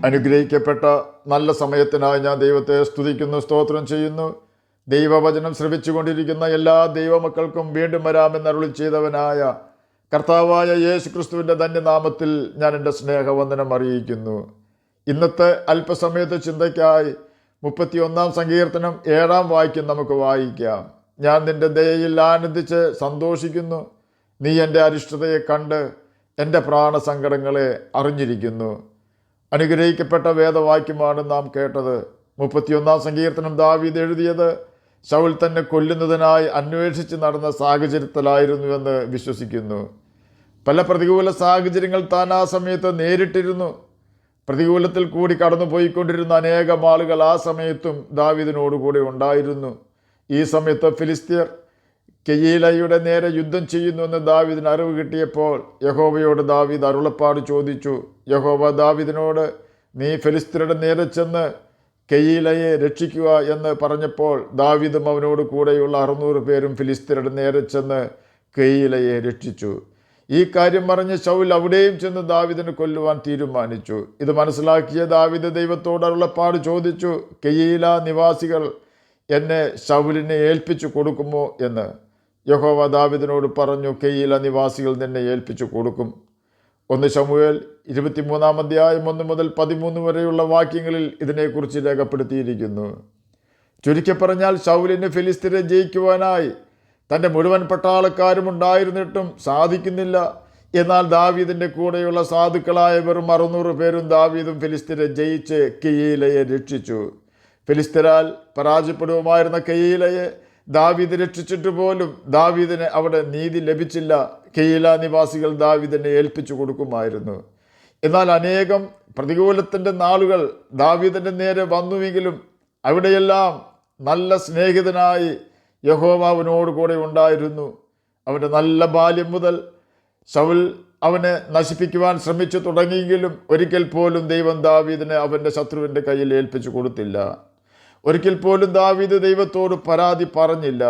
അനുഗ്രഹിക്കപ്പെട്ട നല്ല സമയത്തിനായി ഞാൻ ദൈവത്തെ സ്തുതിക്കുന്നു, സ്തോത്രം ചെയ്യുന്നു. ദൈവവചനം ശ്രവിച്ചുകൊണ്ടിരിക്കുന്ന എല്ലാ ദൈവമക്കൾക്കും വീണ്ടും വരാമെന്ന് അരുളി ചെയ്തവനായ കർത്താവായ യേശു ക്രിസ്തുവിൻ്റെ ധന്യനാമത്തിൽ ഞാൻ എൻ്റെ സ്നേഹവന്ദനം അറിയിക്കുന്നു. ഇന്നത്തെ അല്പസമയത്തെ ചിന്തയ്ക്കായി 31 സങ്കീർത്തനം 7 വാക്യം നമുക്ക് വായിക്കാം. ഞാൻ നിൻ്റെ ദയയിൽ ആനന്ദിച്ച് സന്തോഷിക്കുന്നു. നീ എൻ്റെ അരിഷ്ടതയെ കണ്ട് എൻ്റെ പ്രാണസങ്കടങ്ങളെ അറിഞ്ഞിരിക്കുന്നു. അനുഗ്രഹിക്കപ്പെട്ട വേദവാക്യമാണ് നാം കേട്ടത്. 31 സങ്കീർത്തനം ദാവീദ് എഴുതിയത് ശൗൽ തന്നെ കൊല്ലുന്നതിനായി അന്വേഷിച്ച് നടന്ന സാഹചര്യത്തിലായിരുന്നുവെന്ന് വിശ്വസിക്കുന്നു. പല പ്രതികൂല സാഹചര്യങ്ങൾ താൻ ആ സമയത്ത് നേരിട്ടിരുന്നു. പ്രതികൂലത്തിൽ കൂടി കടന്നുപോയിക്കൊണ്ടിരുന്ന അനേകം ആളുകൾ ആ സമയത്തും ദാവീദിനോടുകൂടി ഉണ്ടായിരുന്നു. ഈ സമയത്ത് ഫിലിസ്തീർ കെയീലയുടെ നേരെ യുദ്ധം ചെയ്യുന്നുവെന്ന് ദാവീദിന് അറിവ് കിട്ടിയപ്പോൾ യഹോവയോട് ദാവീദ് അരുളപ്പാട് ചോദിച്ചു. യഹോവ ദാവീദിനോട്, നീ ഫിലിസ്തീരുടെ നേരെ ചെന്ന് കെയീലയെ രക്ഷിക്കുക എന്ന് പറഞ്ഞപ്പോൾ ദാവീദും അവനോട് കൂടെയുള്ള 600 പേരും ഫിലിസ്തീരുടെ നേരെ ചെന്ന് കെയീലയെ രക്ഷിച്ചു. ഈ കാര്യം പറഞ്ഞ് ശൗൽ അവിടെയും ചെന്ന് ദാവീദിനെ കൊല്ലുവാൻ തീരുമാനിച്ചു. ഇത് മനസ്സിലാക്കിയ ദാവീദ് ദൈവത്തോട് അരുളപ്പാട് ചോദിച്ചു, കെയീല നിവാസികൾ എന്നെ ശൗലിനെ ഏൽപ്പിച്ചു കൊടുക്കുമോ എന്ന്. യഹോവ ദാവീദിനോട് പറഞ്ഞു, കെയീല നിവാസികൾ നിന്നെ ഏൽപ്പിച്ചു കൊടുക്കും. 1 ശമൂവേൽ 23 അധ്യായം 1 മുതൽ 13 വരെയുള്ള വാക്യങ്ങളിൽ ഇതിനെക്കുറിച്ച് രേഖപ്പെടുത്തിയിരിക്കുന്നു. ചുരുക്കി പറഞ്ഞാൽ ശൗലിന് ഫിലിസ്തീനെ ജയിക്കുവാനായി തൻ്റെ മുഴുവൻ പട്ടാളക്കാരും ഉണ്ടായിരുന്നിട്ടും സാധിക്കുന്നില്ല. എന്നാൽ ദാവീദിൻ്റെ കൂടെയുള്ള സാധുക്കളായ വെറും 600 പേരും ദാവീദും ഫിലിസ്തീനെ ജയിച്ച് കെയീലയെ രക്ഷിച്ചു. ഫിലിസ്തീരാൽ പരാജയപ്പെടുമായിരുന്ന കെയീലയെ ദാവീദ് രക്ഷിച്ചിട്ട് പോലും ദാവീദിന് അവിടെ നീതി ലഭിച്ചില്ല. കെയീല നിവാസികൾ ദാവീദിനെ ഏൽപ്പിച്ചു കൊടുക്കുമായിരുന്നു. എന്നാൽ അനേകം പ്രതികൂലത്തിൻ്റെ നാളുകൾ ദാവീദിൻ്റെ നേരെ വന്നുവെങ്കിലും അവിടെയെല്ലാം നല്ല സ്നേഹിതനായി യഹോവ അവനോട് കൂടെ ഉണ്ടായിരുന്നു. അവൻ്റെ നല്ല ബാല്യം മുതൽ ശൗൽ അവനെ നശിപ്പിക്കുവാൻ ശ്രമിച്ചു തുടങ്ങിയെങ്കിലും ഒരിക്കൽ പോലും ദൈവം ദാവീദിനെ അവൻ്റെ ശത്രുവിൻ്റെ കയ്യിൽ ഏൽപ്പിച്ചു കൊടുത്തില്ല. ഒരിക്കൽ പോലും ദാവീദ് ദൈവത്തോട് പരാതി പറഞ്ഞില്ല.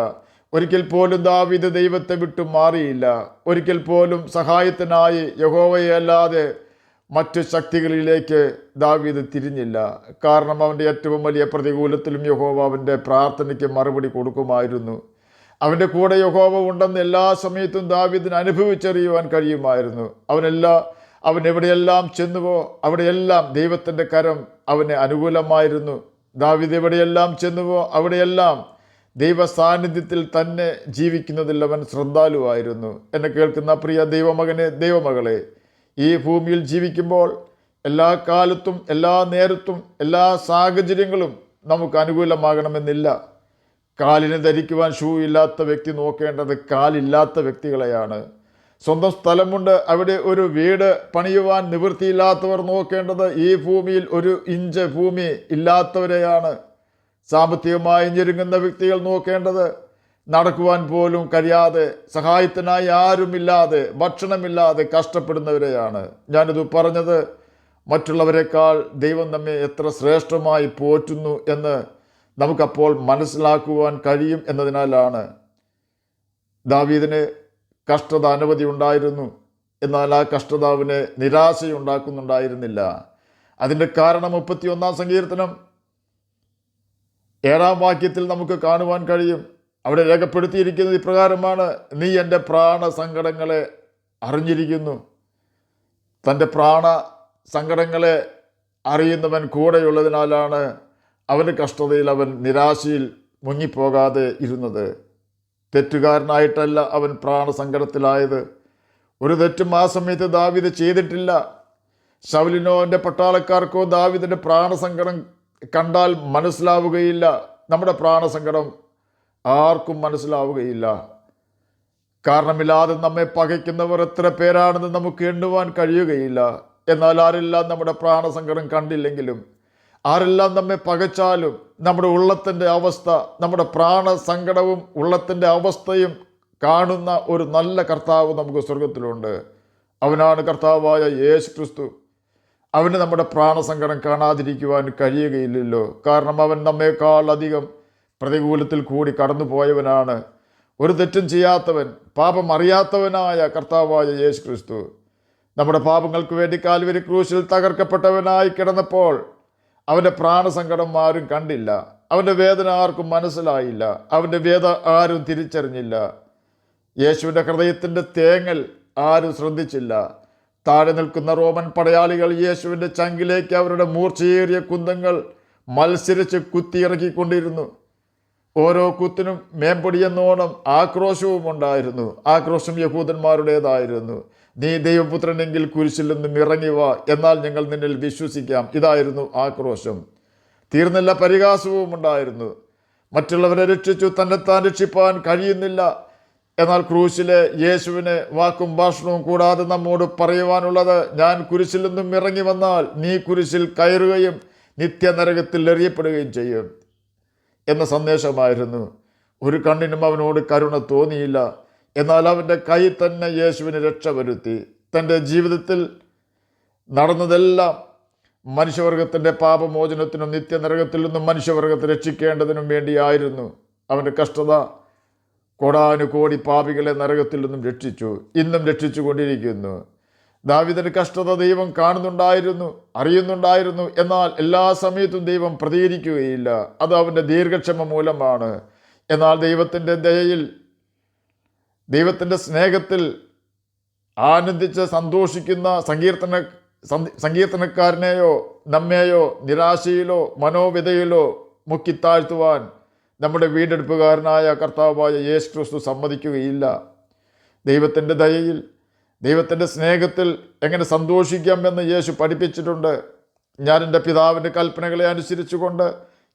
ഒരിക്കൽ പോലും ദാവീദ് ദൈവത്തെ വിട്ടു മാറിയില്ല. ഒരിക്കൽ പോലും സഹായത്തിനായി യഹോവയെ അല്ലാതെ മറ്റു ശക്തികളിലേക്ക് ദാവീദ് തിരിഞ്ഞില്ല. കാരണം അവൻ്റെ ഏറ്റവും വലിയ പ്രതികൂലത്തിലും യഹോവ അവൻ്റെ പ്രാർത്ഥനയ്ക്ക് മറുപടി കൊടുക്കുമായിരുന്നു. അവൻ്റെ കൂടെ യഹോവ ഉണ്ടെന്ന് എല്ലാ സമയത്തും ദാവീദിന് അനുഭവിച്ചറിയുവാൻ കഴിയുമായിരുന്നു. അവൻ എവിടെയെല്ലാം ചെന്നുവോ അവിടെയെല്ലാം ദൈവത്തിൻ്റെ കരം അവന് അനുകൂലമായിരുന്നു. ദാവീദ് എവിടെയെല്ലാം ചെന്നുവോ അവിടെയെല്ലാം ദൈവ സാന്നിധ്യത്തിൽ തന്നെ ജീവിക്കുന്നതിൽ അവൻ ശ്രദ്ധാലുവായിരുന്നു. എന്നെ കേൾക്കുന്ന പ്രിയ ദൈവമകനെ, ദൈവമകളെ, ഈ ഭൂമിയിൽ ജീവിക്കുമ്പോൾ എല്ലാ കാലത്തും എല്ലാ നേരത്തും എല്ലാ സാഹചര്യങ്ങളും നമുക്ക് അനുകൂലമാകണമെന്നില്ല. കാലിന് ധരിക്കുവാൻ ഷൂ ഇല്ലാത്ത വ്യക്തി നോക്കേണ്ടത് കാലില്ലാത്ത വ്യക്തികളെയാണ്. സ്വന്തം സ്ഥലമുണ്ട്, അവിടെ ഒരു വീട് പണിയുവാൻ നിവൃത്തിയില്ലാത്തവർ നോക്കേണ്ടത് ഈ ഭൂമിയിൽ 1 ഇഞ്ച് ഭൂമി ഇല്ലാത്തവരെയാണ്. സാമ്പത്തികമായി ഞെരുങ്ങുന്ന വ്യക്തികൾ നോക്കേണ്ടത് നടക്കുവാൻ പോലും കഴിയാതെ സഹായത്തിനായി ആരുമില്ലാതെ ഭക്ഷണമില്ലാതെ കഷ്ടപ്പെടുന്നവരെയാണ്. ഞാനിത് പറഞ്ഞത് മറ്റുള്ളവരെക്കാൾ ദൈവം നമ്മെ എത്ര ശ്രേഷ്ഠമായി പോറ്റുന്നു എന്ന് നമുക്കപ്പോൾ മനസ്സിലാക്കുവാൻ കഴിയും എന്നതിനാലാണ്. ദാവീദിന് കഷ്ടത അനവധി ഉണ്ടായിരുന്നു. എന്നാൽ ആ കഷ്ടത അവന് നിരാശയുണ്ടാക്കുന്നുണ്ടായിരുന്നില്ല. അതിൻ്റെ കാരണം 31 സങ്കീർത്തനം 7 വാക്യത്തിൽ നമുക്ക് കാണുവാൻ കഴിയും. അവിടെ രേഖപ്പെടുത്തിയിരിക്കുന്നത് ഇപ്രകാരമാണ്, നീ എൻ്റെ പ്രാണസങ്കടങ്ങളെ അറിഞ്ഞിരിക്കുന്നു. തൻ്റെ പ്രാണസങ്കടങ്ങളെ അറിയുന്നവൻ കൂടെയുള്ളതിനാലാണ് അവൻ്റെ കഷ്ടതയിൽ അവൻ നിരാശയിൽ മുങ്ങിപ്പോകാതെ ഇരുന്നത്. തെറ്റുകാരനായിട്ടല്ല അവൻ പ്രാണസങ്കടത്തിലായത്. ഒരു തെറ്റും ആ സമയത്ത് ദാവീദ് ചെയ്തിട്ടില്ല. ശൗലിനോ എൻ്റെ പട്ടാളക്കാർക്കോ ദാവീദിൻ്റെ പ്രാണസങ്കടം കണ്ടാൽ മനസ്സിലാവുകയില്ല. നമ്മുടെ പ്രാണസങ്കടം ആർക്കും മനസ്സിലാവുകയില്ല. കാരണമില്ലാതെ നമ്മെ പകയ്ക്കുന്നവർ എത്ര പേരാണെന്ന് നമുക്ക് എണ്ണുവാൻ കഴിയുകയില്ല. എന്നാൽ ആരെല്ലാം നമ്മുടെ പ്രാണസങ്കടം കണ്ടില്ലെങ്കിലും, ആരെല്ലാം നമ്മെ പകച്ചാലും നമ്മുടെ ഉള്ളത്തിൻ്റെ അവസ്ഥ, നമ്മുടെ പ്രാണസങ്കടവും ഉള്ളത്തിൻ്റെ അവസ്ഥയും കാണുന്ന ഒരു നല്ല കർത്താവ് നമുക്ക് സ്വർഗത്തിലുണ്ട്. അവനാണ് കർത്താവായ യേശു ക്രിസ്തു. അവന് നമ്മുടെ പ്രാണസങ്കടം കാണാതിരിക്കുവാൻ കഴിയുകയില്ലല്ലോ. കാരണം അവൻ നമ്മേക്കാൾ അധികം പ്രതികൂലത്തിൽ കൂടി കടന്നുപോയവനാണ്. ഒരു തെറ്റും ചെയ്യാത്തവൻ, പാപം അറിയാത്തവനായ കർത്താവായ യേശു ക്രിസ്തു. നമ്മുടെ പാപങ്ങൾക്ക് വേണ്ടി കാൽവരി ക്രൂശിൽ തകർക്കപ്പെട്ടവനായി കിടന്നപ്പോൾ അവൻ്റെ പ്രാണസങ്കടം ആരും കണ്ടില്ല. അവൻ്റെ വേദന ആർക്കും മനസ്സിലായില്ല. അവൻ്റെ വേദ ആരും തിരിച്ചറിഞ്ഞില്ല. യേശുവിൻ്റെ ഹൃദയത്തിൻ്റെ തേങ്ങൽ ആരും ശ്രദ്ധിച്ചില്ല. താഴെ നിൽക്കുന്ന റോമൻ പടയാളികൾ യേശുവിൻ്റെ ചങ്കിലേക്ക് അവരുടെ മൂർച്ചയേറിയ കുന്തങ്ങൾ മത്സരിച്ച് കുത്തിയിറക്കിക്കൊണ്ടിരുന്നു. ഓരോ കുത്തിനും മേമ്പൊടിയെന്നോണം ആക്രോശവും ഉണ്ടായിരുന്നു. ആക്രോശം യഹൂദന്മാരുടേതായിരുന്നു. നീ ദൈവപുത്രനെങ്കിൽ കുരിശിൽ നിന്നും ഇറങ്ങി വാ, എന്നാൽ ഞങ്ങൾ നിന്നിൽ വിശ്വസിക്കാം. ഇതായിരുന്നു ആക്രോശം. തീർന്നില്ല, പരിഹാസവും ഉണ്ടായിരുന്നു. മറ്റുള്ളവരെ രക്ഷിച്ചു, തന്നെത്താൻ രക്ഷിപ്പാൻ കഴിയുന്നില്ല. എന്നാൽ ക്രൂശിലെ യേശുവിനെ വാക്കും ഭാഷണവും കൂടാതെ നമ്മോട് പറയുവാനുള്ളത്, ഞാൻ കുരിശിൽ നിന്നും ഇറങ്ങി വന്നാൽ നീ കുരിശിൽ കയറുകയും നിത്യനരകത്തിൽ എറിയപ്പെടുകയും ചെയ്യും എന്ന സന്ദേശമായിരുന്നു. ഒരു കണ്ണിനും അവനോട് കരുണ തോന്നിയില്ല. എന്നാൽ അവൻ്റെ കൈ തന്നെ യേശുവിന് രക്ഷ വരുത്തി. തൻ്റെ ജീവിതത്തിൽ നടന്നതെല്ലാം മനുഷ്യവർഗത്തിൻ്റെ പാപമോചനത്തിനും നിത്യനരകത്തിൽ നിന്നും മനുഷ്യവർഗത്തെ രക്ഷിക്കേണ്ടതിനും വേണ്ടിയായിരുന്നു. അവൻ്റെ കഷ്ടത കോടാനുകോടി പാപികളെ നരകത്തിൽ നിന്നും രക്ഷിച്ചു, ഇന്നും രക്ഷിച്ചു കൊണ്ടിരിക്കുന്നു. ദാവീദിന്റെ കഷ്ടത ദൈവം കാണുന്നുണ്ടായിരുന്നു, അറിയുന്നുണ്ടായിരുന്നു. എന്നാൽ എല്ലാ സമയത്തും ദൈവം പ്രതികരിക്കുകയില്ല. അത് അവൻ്റെ ദീർഘക്ഷമ മൂലമാണ്. എന്നാൽ ദൈവത്തിൻ്റെ ദയയിൽ, ദൈവത്തിൻ്റെ സ്നേഹത്തിൽ ആനന്ദിച്ച് സന്തോഷിക്കുന്ന സങ്കീർത്തനക്കാരനെയോ നമ്മെയോ നിരാശയിലോ മനോവ്യതയിലോ മുക്കിത്താഴ്ത്തുവാൻ നമ്മുടെ വീണ്ടെടുപ്പുകാരനായ കർത്താവായ യേശു ക്രിസ്തു സമ്മതിക്കുകയില്ല. ദൈവത്തിൻ്റെ ദയയിൽ, ദൈവത്തിൻ്റെ സ്നേഹത്തിൽ എങ്ങനെ സന്തോഷിക്കാമെന്ന് യേശു പഠിപ്പിച്ചിട്ടുണ്ട്. ഞാൻ എൻ്റെ പിതാവിൻ്റെ കൽപ്പനകളെ അനുസരിച്ചുകൊണ്ട്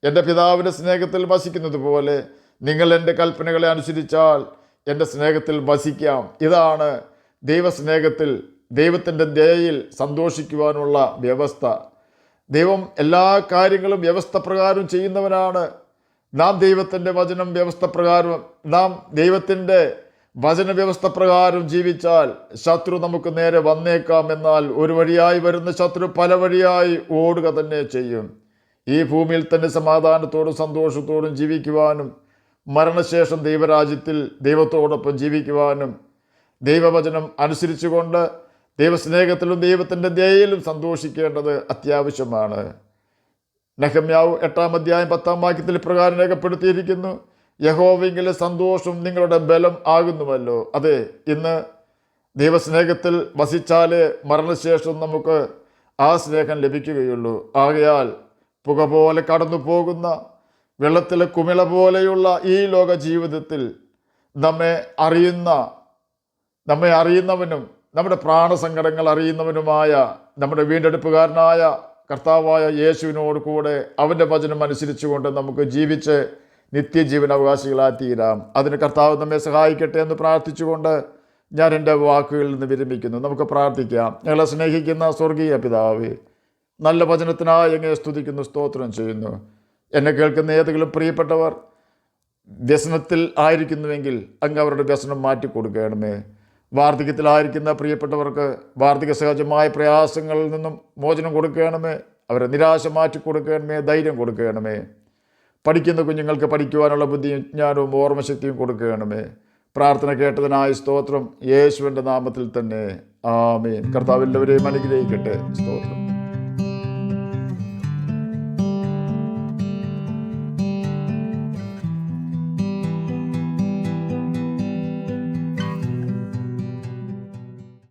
എൻ്റെ പിതാവിൻ്റെ സ്നേഹത്തിൽ വസിക്കുന്നത് പോലെ നിങ്ങൾ എൻ്റെ കൽപ്പനകളെ അനുസരിച്ചാൽ എൻ്റെ സ്നേഹത്തിൽ വസിക്കാം. ഇതാണ് ദൈവസ്നേഹത്തിൽ, ദൈവത്തിൻ്റെ ദയയിൽ സന്തോഷിക്കുവാനുള്ള വ്യവസ്ഥ. ദൈവം എല്ലാ കാര്യങ്ങളും വ്യവസ്ഥ പ്രകാരം ചെയ്യുന്നവനാണ്. നാം ദൈവത്തിൻ്റെ വചനം വ്യവസ്ഥ പ്രകാരം, നാം ദൈവത്തിൻ്റെ വചന വ്യവസ്ഥ പ്രകാരം ജീവിച്ചാൽ ശത്രു നമുക്ക് നേരെ വന്നേക്കാം. എന്നാൽ ഒരു വഴിയായി വരുന്ന ശത്രു പല വഴിയായി ഓടുക തന്നെ ചെയ്യും. ഈ ഭൂമിയിൽ തന്നെ സമാധാനത്തോടും സന്തോഷത്തോടും ജീവിക്കുവാനും മരണശേഷം ദൈവരാജ്യത്തിൽ ദൈവത്തോടൊപ്പം ജീവിക്കുവാനും ദൈവവചനം അനുസരിച്ചുകൊണ്ട് ദൈവസ്നേഹത്തിലും ദൈവത്തിൻ്റെ ദയയിലും സന്തോഷിക്കേണ്ടത് അത്യാവശ്യമാണ്. നെഹമ്യാവ് 8-ാം അധ്യായം 10-ാം വാക്യത്തിൽ പ്രകാരം രേഖപ്പെടുത്തിയിരിക്കുന്നു, യഹോവയെങ്കിലെ സന്തോഷം നിങ്ങളുടെ ബലം ആകുന്നുവല്ലോ. അതെ, ഇന്ന് ദൈവസ്നേഹത്തിൽ വസിച്ചാലേ മരണശേഷം നമുക്ക് ആ സ്നേഹം ലഭിക്കുകയുള്ളൂ. ആകയാൽ പുക പോലെ കടന്നു പോകുന്ന വെള്ളത്തിലെ കുമിള പോലെയുള്ള ഈ ലോക ജീവിതത്തിൽ നമ്മെ അറിയുന്നവനും നമ്മുടെ പ്രാണസങ്കടങ്ങൾ അറിയുന്നവനുമായ നമ്മുടെ വീണ്ടെടുപ്പുകാരനായ കർത്താവായ യേശുവിനോട് കൂടെ അവൻ്റെ വചനം അനുസരിച്ചുകൊണ്ട് നമുക്ക് ജീവിച്ച് നിത്യജീവൻ അവകാശികളായി തീരാം. അതിന് കർത്താവ് നമ്മെ സഹായിക്കട്ടെ എന്ന് പ്രാർത്ഥിച്ചുകൊണ്ട് ഞാൻ എൻ്റെ വാക്കുകളിൽ നിന്ന് വിരമിക്കുന്നു. നമുക്ക് പ്രാർത്ഥിക്കാം. ഞങ്ങളെ സ്നേഹിക്കുന്ന സ്വർഗീയ പിതാവേ, നല്ല വചനത്തിനായി എങ്ങനെ സ്തുതിക്കുന്നു, സ്തോത്രം ചെയ്യുന്നു. എന്നെ കേൾക്കുന്ന ഏതെങ്കിലും പ്രിയപ്പെട്ടവർ വ്യസനത്തിൽ ആയിരിക്കുന്നുവെങ്കിൽ അങ്ങ് അവരുടെ വ്യസനം മാറ്റിക്കൊടുക്കണമേ. വാർദ്ധക്യത്തിലായിരിക്കുന്ന പ്രിയപ്പെട്ടവർക്ക് വാർദ്ധക്യ സഹജമായ പ്രയാസങ്ങളിൽ നിന്നും മോചനം കൊടുക്കണമേ. അവരെ നിരാശ മാറ്റിക്കൊടുക്കണമേ, ധൈര്യം കൊടുക്കണമേ. പഠിക്കുന്ന കുഞ്ഞുങ്ങൾക്ക് പഠിക്കുവാനുള്ള ബുദ്ധിയും ജ്ഞാനവും ഓർമ്മശക്തിയും കൊടുക്കണമേ. പ്രാർത്ഥന കേട്ടതിനായി സ്തോത്രം, യേശുവിൻ്റെ നാമത്തിൽ തന്നെ ആമേൻ. കർത്താവ് എല്ലാവരെയും അനുഗ്രഹിക്കട്ടെ. സ്തോത്രം.